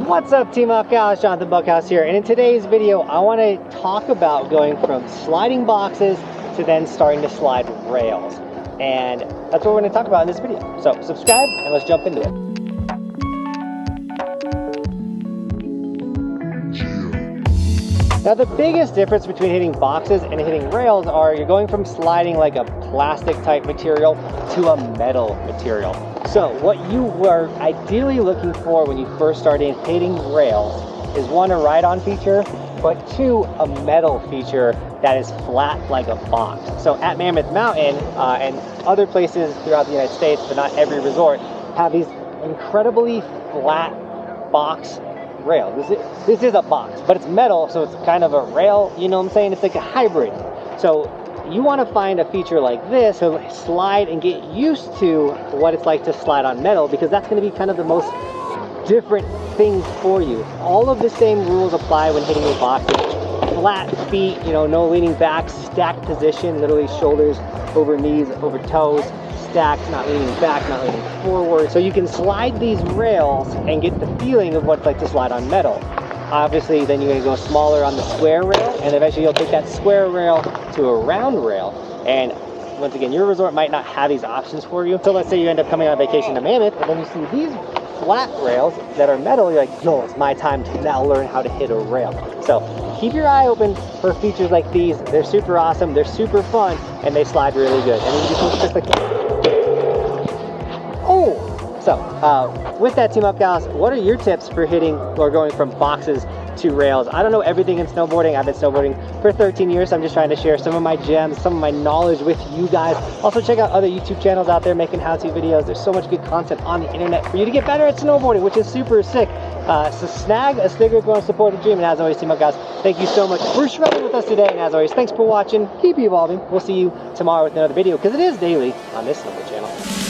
What's up, Team Buckhouse? Johnathan Buckhouse here, and in today's video I want to talk about going from sliding boxes to then starting to slide rails, and that's what we're going to talk about in this video. So subscribe and let's jump into it. Now the biggest difference between hitting boxes and hitting rails are you're going from sliding like a plastic type material to a metal material. So what you were ideally looking for when you first started hitting rails is one, a ride-on feature, but two, a metal feature that is flat like a box. So at Mammoth Mountain and other places throughout the United States, but not every resort, have these incredibly flat box rail. This is a box, but it's metal, so it's kind of a rail, you know what I'm saying? It's like a hybrid. So you want to find a feature like this to slide and get used to what it's like to slide on metal, because that's going to be kind of the most different things for you. All of the same rules apply when hitting your boxes. Flat feet, you know, no leaning back, stacked position, literally shoulders over knees, over toes, stacked, not leaning back, not leaning forward. So you can slide these rails and get the feeling of what it's like to slide on metal. Obviously, then you're going to go smaller on the square rail, and eventually you'll take that square rail to a round rail. And once again, your resort might not have these options for you. So let's say you end up coming on vacation to Mammoth, and then you see these flat rails that are metal. You're like, no, it's my time to now learn how to hit a rail. So keep your eye open for features like these. They're super awesome, they're super fun, and they slide really good. And then you just like so, with that, Team Buckhouse, what are your tips for hitting or going from boxes to rails? I don't know everything in snowboarding. I've been snowboarding for 13 years, so I'm just trying to share some of my gems, some of my knowledge with you guys. Also, check out other YouTube channels out there making how-to videos. There's so much good content on the internet for you to get better at snowboarding, which is super sick. So snag a sticker if you want to support a dream. And as always, Team Buckhouse, thank you so much for shredding with us today. And as always, thanks for watching. Keep evolving. We'll see you tomorrow with another video, because it is daily on this snowboard channel.